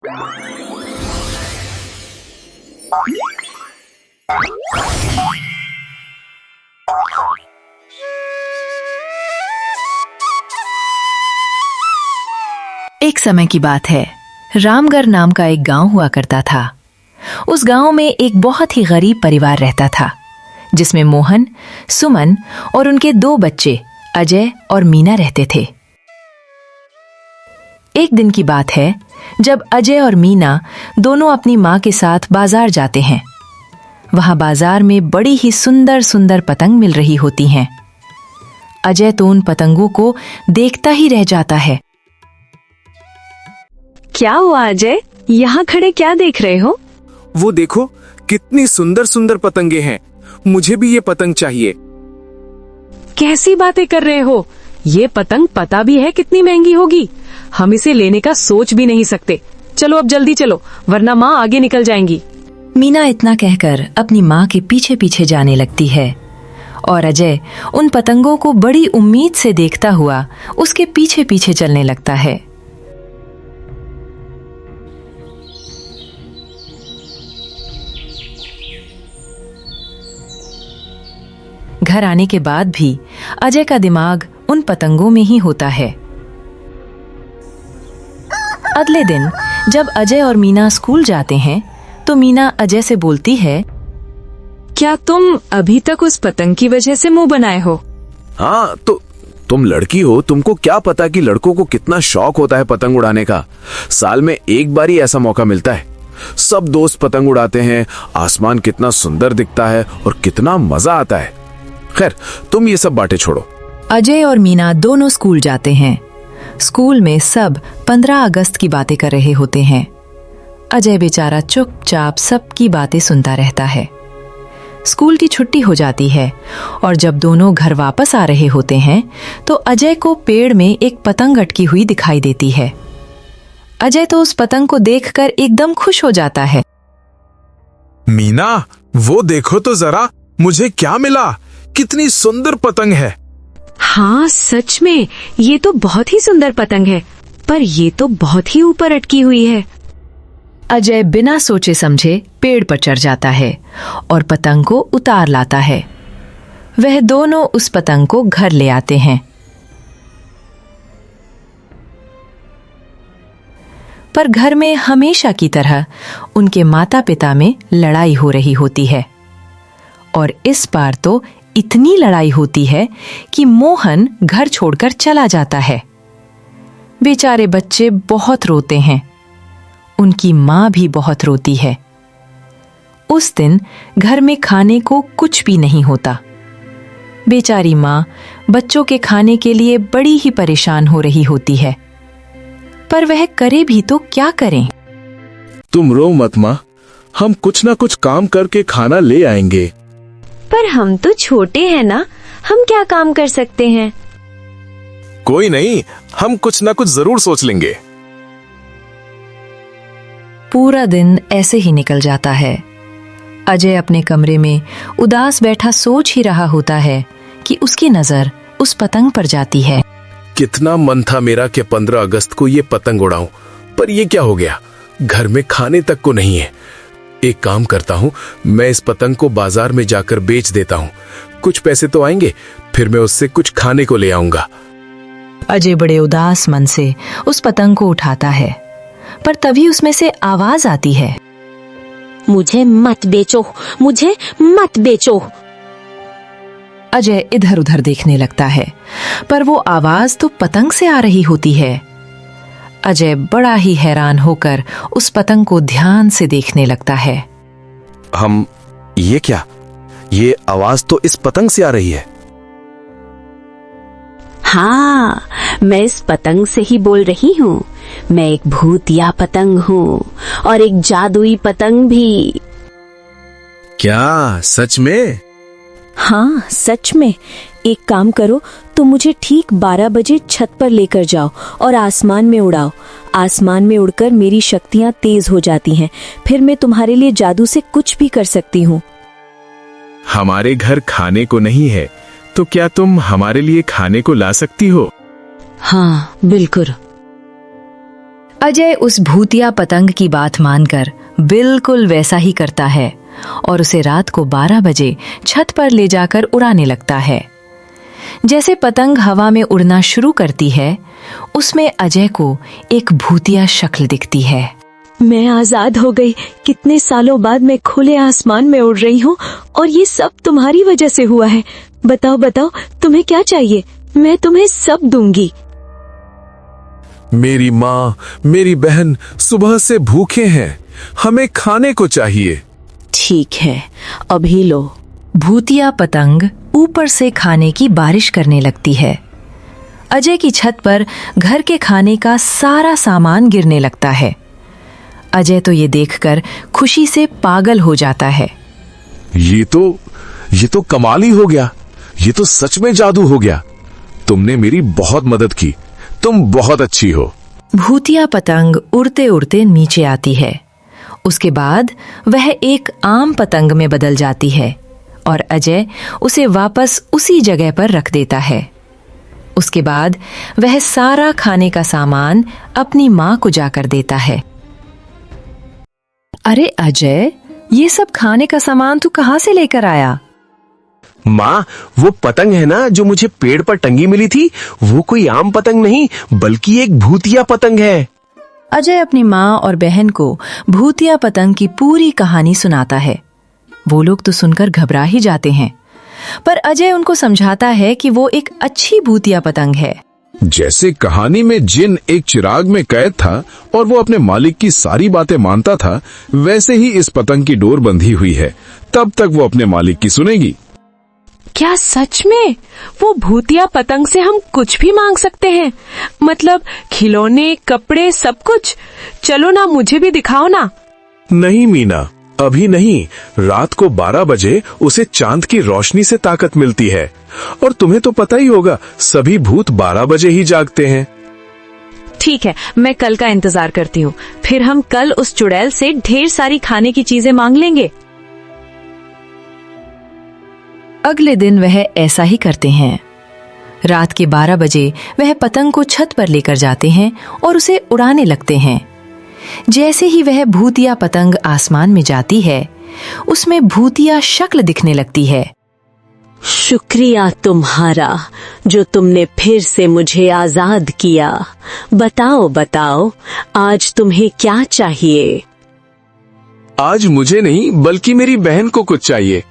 एक समय की बात है। रामगढ़ नाम का एक गांव हुआ करता था। उस गांव में एक बहुत ही गरीब परिवार रहता था, जिसमें मोहन, सुमन और उनके 2 बच्चे अजय और मीना रहते थे। एक दिन की बात है जब अजय और मीना दोनों अपनी माँ के साथ बाजार जाते हैं। वहां बाजार में बड़ी ही सुंदर सुंदर पतंग मिल रही होती हैं। अजय तो उन पतंगों को देखता ही रह जाता है। क्या हुआ अजय, यहाँ खड़े क्या देख रहे हो? वो देखो, कितनी सुंदर सुंदर पतंगे हैं। मुझे भी ये पतंग चाहिए। कैसी बातें कर रहे हो? ये पतंग पता भी है कितनी महंगी होगी। हम इसे लेने का सोच भी नहीं सकते। चलो अब जल्दी चलो, वरना माँ आगे निकल जाएंगी। मीना इतना कहकर अपनी माँ के पीछे पीछे जाने लगती है और अजय उन पतंगों को बड़ी उम्मीद से देखता हुआ उसके पीछे पीछे चलने लगता है। घर आने के बाद भी अजय का दिमाग उन पतंगों में ही होता है। अगले दिन जब अजय और मीना स्कूल जाते हैं तो मीना अजय से बोलती है, क्या तुम अभी तक उस पतंग की वजह से मुंह बनाए हो? हाँ, तो तुम लड़की हो, तुमको क्या पता कि लड़कों को कितना शौक होता है पतंग उड़ाने का। साल में एक बार ही ऐसा मौका मिलता है। सब दोस्त पतंग उड़ाते हैं, आसमान कितना सुंदर दिखता है और कितना मजा आता है। खैर, तुम ये सब बातें छोड़ो। अजय और मीना दोनों स्कूल जाते हैं। स्कूल में सब 15 अगस्त की बातें कर रहे होते हैं। अजय बेचारा चुपचाप सबकी बातें सुनता रहता है। स्कूल की छुट्टी हो जाती है और जब दोनों घर वापस आ रहे होते हैं तो अजय को पेड़ में एक पतंग अटकी हुई दिखाई देती है। अजय तो उस पतंग को देखकर एकदम खुश हो जाता है। मीना, वो देखो तो जरा, मुझे क्या मिला। कितनी सुंदर पतंग है। हाँ सच में, ये तो बहुत ही सुंदर पतंग है, पर ये तो बहुत ही ऊपर अटकी हुई है। अजय बिना सोचे समझे पेड़ पर चढ़ जाता है और पतंग को उतार लाता है। वह दोनों उस पतंग को घर ले आते हैं। पर घर में हमेशा की तरह उनके माता पिता में लड़ाई हो रही होती है और इस बार तो इतनी लड़ाई होती है कि मोहन घर छोड़कर चला जाता है। बेचारे बच्चे बहुत रोते हैं। उनकी माँ भी बहुत रोती है। उस दिन घर में खाने को कुछ भी नहीं होता। बेचारी माँ बच्चों के खाने के लिए बड़ी ही परेशान हो रही होती है, पर वह करे भी तो क्या करें। तुम रो मत माँ, हम कुछ ना कुछ काम करके खाना ले आएंगे। पर हम तो छोटे हैं ना, हम क्या काम कर सकते हैं? कोई नहीं, हम कुछ ना कुछ जरूर सोच लेंगे। पूरा दिन ऐसे ही निकल जाता है। अजय अपने कमरे में उदास बैठा सोच ही रहा होता है कि उसकी नजर उस पतंग पर जाती है। कितना मन था मेरा कि 15 अगस्त को ये पतंग उड़ाऊं, पर ये क्या हो गया, घर में खाने तक को नहीं है। एक काम करता हूँ, मैं इस पतंग को बाजार में जाकर बेच देता हूँ। कुछ पैसे तो आएंगे, फिर मैं उससे कुछ खाने को ले आऊंगा। अजय बड़े उदास मन से उस पतंग को उठाता है, पर तभी उसमें से आवाज आती है, मुझे मत बेचो, मुझे मत बेचो। अजय इधर उधर देखने लगता है, पर वो आवाज तो पतंग से आ रही होती है। अजय बड़ा ही हैरान होकर उस पतंग को ध्यान से देखने लगता है। ये क्या? ये आवाज तो इस पतंग से आ रही है। हाँ, मैं इस पतंग से ही बोल रही हूँ। मैं एक भूतिया पतंग हूँ और एक जादुई पतंग भी। क्या सच में? हाँ सच में। एक काम करो, तो मुझे ठीक 12 बजे छत पर लेकर जाओ और आसमान में उड़ाओ। आसमान में उड़कर मेरी शक्तियाँ तेज हो जाती हैं, फिर मैं तुम्हारे लिए जादू से कुछ भी कर सकती हूँ। हमारे घर खाने को नहीं है, तो क्या तुम हमारे लिए खाने को ला सकती हो? हाँ बिल्कुल। अजय उस भूतिया पतंग की बात मानकर बिल्कुल वैसा ही करता है और उसे रात को 12 बजे छत पर ले जाकर उड़ाने लगता है। जैसे पतंग हवा में उड़ना शुरू करती है, उसमें अजय को एक भूतिया शक्ल दिखती है। मैं आजाद हो गई। कितने सालों बाद मैं खुले आसमान में उड़ रही हूँ और ये सब तुम्हारी वजह से हुआ है। बताओ बताओ, तुम्हें क्या चाहिए? मैं तुम्हें सब दूंगी। मेरी माँ, मेरी बहन सुबह से भूखे हैं, हमें खाने को चाहिए। ठीक है, अभी लो। भूतिया पतंग ऊपर से खाने की बारिश करने लगती है। अजय की छत पर घर के खाने का सारा सामान गिरने लगता है। अजय तो ये देखकर खुशी से पागल हो जाता है। ये तो कमाल ही हो गया। ये तो सच में जादू हो गया। तुमने मेरी बहुत मदद की। तुम बहुत अच्छी हो। भूतिया पतंग उड़ते उड़ते नीचे आती है। उसके बाद वह एक आम पतंग में बदल जाती है और अजय उसे वापस उसी जगह पर रख देता है। उसके बाद वह सारा खाने का सामान अपनी माँ को जाकर देता है। अरे अजय, ये सब खाने का सामान तू कहाँ से लेकर आया? माँ, वो पतंग है ना जो मुझे पेड़ पर टंगी मिली थी, वो कोई आम पतंग नहीं बल्कि एक भूतिया पतंग है। अजय अपनी माँ और बहन को भूतिया पतंग की पूरी कहानी सुनाता है। वो लोग तो सुनकर घबरा ही जाते हैं, पर अजय उनको समझाता है कि वो एक अच्छी भूतिया पतंग है। जैसे कहानी में जिन एक चिराग में कैद था और वो अपने मालिक की सारी बातें मानता था, वैसे ही इस पतंग की डोर बंधी हुई है। तब तक वो अपने मालिक की सुनेगी। क्या सच में? वो भूतिया पतंग से हम कुछ भी मांग सकते हैं? मतलब खिलौने, कपड़े, सब कुछ? चलो ना, मुझे भी दिखाओ ना। नहीं मीना, अभी नहीं। रात को 12 बजे उसे चांद की रोशनी से ताकत मिलती है और तुम्हें तो पता ही होगा, सभी भूत 12 बजे ही जागते हैं। ठीक है, मैं कल का इंतजार करती हूँ। फिर हम कल उस चुड़ैल से ढेर सारी खाने की चीजें मांग लेंगे। अगले दिन वह ऐसा ही करते हैं। रात के 12 बजे वह पतंग को छत पर लेकर जाते हैं और उसे उड़ाने लगते हैं। जैसे ही वह भूतिया पतंग आसमान में जाती है, उसमें भूतिया शक्ल दिखने लगती है। शुक्रिया तुम्हारा, जो तुमने फिर से मुझे आजाद किया। बताओ बताओ, आज तुम्हें क्या चाहिए? आज मुझे नहीं बल्कि मेरी बहन को कुछ चाहिए।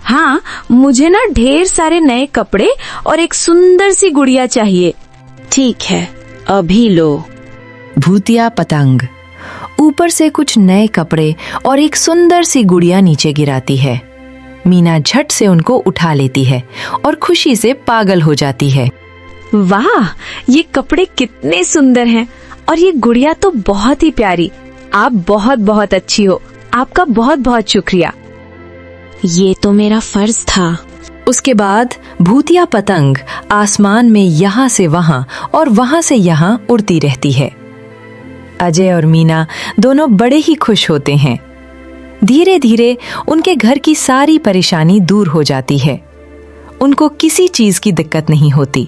हाँ, मुझे ना ढेर सारे नए कपड़े और एक सुंदर सी गुड़िया चाहिए। ठीक है, अभी लो। भूतिया पतंग ऊपर से कुछ नए कपड़े और एक सुंदर सी गुड़िया नीचे गिराती है। मीना झट से उनको उठा लेती है और खुशी से पागल हो जाती है। वाह, ये कपड़े कितने सुंदर हैं और ये गुड़िया तो बहुत ही प्यारी। आप बहुत बहुत अच्छी हो। आपका बहुत बहुत शुक्रिया। ये तो मेरा फर्ज था। उसके बाद भूतिया पतंग आसमान में यहाँ से वहाँ और वहाँ से यहाँ उड़ती रहती है। अजय और मीना दोनों बड़े ही खुश होते हैं। धीरे धीरे उनके घर की सारी परेशानी दूर हो जाती है। उनको किसी चीज की दिक्कत नहीं होती।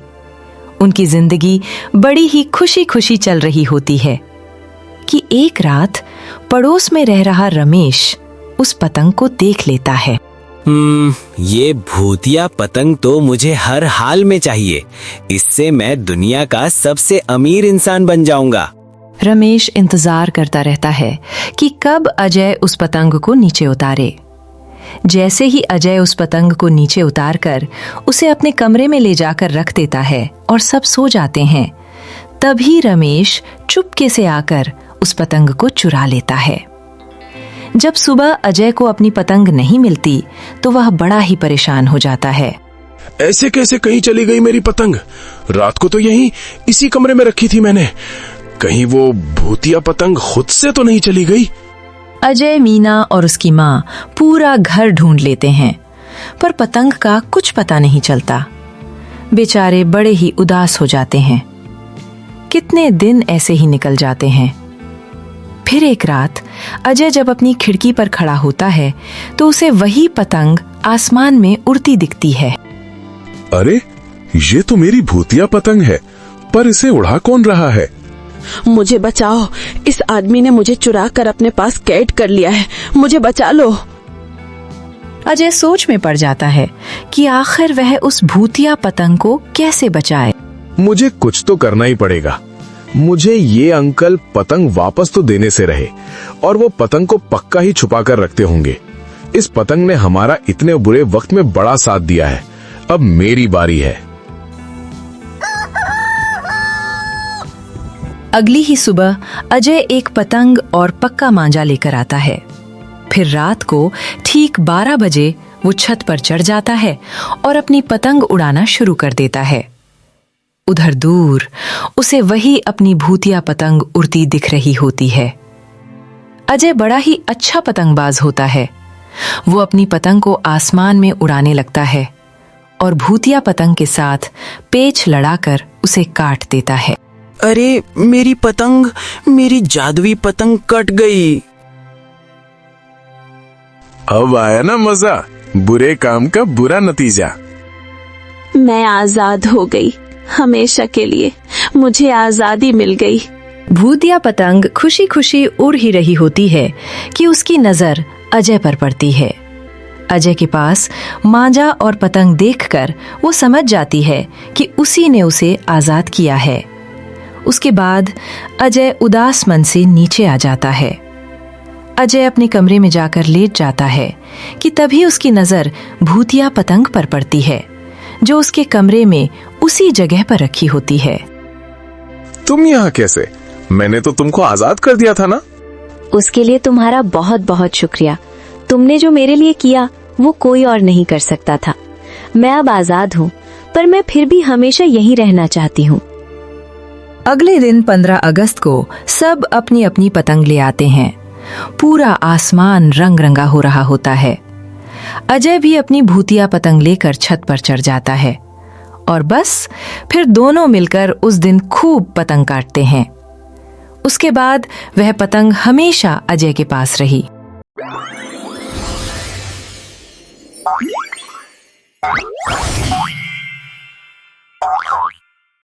उनकी जिंदगी बड़ी ही खुशी खुशी चल रही होती है कि एक रात पड़ोस में रह रहा रमेश उस पतंग को देख लेता है। ये भूतिया पतंग तो मुझे हर हाल में चाहिए। इससे मैं दुनिया का सबसे अमीर इंसान बन जाऊंगा। रमेश इंतजार करता रहता है कि कब अजय उस पतंग को नीचे उतारे। जैसे ही अजय उस पतंग को नीचे उतारकर उसे अपने कमरे में ले जाकर रख देता है और सब सो जाते हैं, तभी रमेश चुपके से आकर उस पतंग को चुरा लेता है। जब सुबह अजय को अपनी पतंग नहीं मिलती तो वह बड़ा ही परेशान हो जाता है। ऐसे कैसे कहीं चली गई मेरी पतंग? रात को तो यहीं इसी कमरे में रखी थी मैंने। कहीं वो भूतिया पतंग खुद से तो नहीं चली गई? अजय, मीना और उसकी माँ पूरा घर ढूंढ लेते हैं, पर पतंग का कुछ पता नहीं चलता। बेचारे बड़े ही उदास हो जाते हैं। कितने दिन ऐसे ही निकल जाते हैं। फिर एक रात अजय जब अपनी खिड़की पर खड़ा होता है तो उसे वही पतंग आसमान में उड़ती दिखती है। अरे, ये तो मेरी भूतिया पतंग है, पर इसे उड़ा कौन रहा है? मुझे बचाओ, इस आदमी ने मुझे चुरा कर अपने पास कैद कर लिया है, मुझे बचा लो। अजय सोच में पड़ जाता है कि आखिर वह उस भूतिया पतंग को कैसे बचाए। मुझे कुछ तो करना ही पड़ेगा। मुझे ये अंकल पतंग वापस तो देने से रहे, और वो पतंग को पक्का ही छुपा कर रखते होंगे। इस पतंग ने हमारा इतने बुरे वक्त में बड़ा साथ दिया है। अब मेरी बारी है। अगली ही सुबह अजय एक पतंग और पक्का मांजा लेकर आता है। फिर रात को ठीक 12 बजे वो छत पर चढ़ जाता है और अपनी पतंग उड़ाना शुरू कर देता है। उधर दूर उसे वही अपनी भूतिया पतंग उड़ती दिख रही होती है। अजय बड़ा ही अच्छा पतंगबाज होता है। वो अपनी पतंग को आसमान में उड़ाने लगता है और भूतिया पतंग के साथ पेच लड़ाकर उसे काट देता है। अरे मेरी पतंग, मेरी जादुई पतंग कट गई। अब आया ना मजा, बुरे काम का बुरा नतीजा। मैं आजाद हो गई, हमेशा के लिए मुझे आजादी मिल गई। भूतिया पतंग खुशी खुशी उड़ ही रही होती है कि उसकी नजर अजय पर पड़ती है। अजय के पास मांजा और पतंग देखकर वो समझ जाती है कि उसी ने उसे आजाद किया है। उसके बाद अजय उदास मन से नीचे आ जाता है। अजय अपने कमरे में जाकर लेट जाता है कि तभी उसकी नजर भूतिया पतंग पर पड़ती है, जो उसके कमरे में उसी जगह पर रखी होती है। तुम यहाँ कैसे? मैंने तो तुमको आजाद कर दिया था ना। उसके लिए तुम्हारा बहुत बहुत शुक्रिया। तुमने जो मेरे लिए किया वो कोई और नहीं कर सकता था। मैं अब आजाद हूँ, पर मैं फिर भी हमेशा यहीं रहना चाहती हूँ। अगले दिन 15 अगस्त को सब अपनी अपनी पतंग ले आते हैं। पूरा आसमान रंग रंगा हो रहा होता है। अजय भी अपनी भूतिया पतंग लेकर छत पर चढ़ जाता है और बस फिर दोनों मिलकर उस दिन खूब पतंग काटते हैं। उसके बाद वह पतंग हमेशा अजय के पास रही।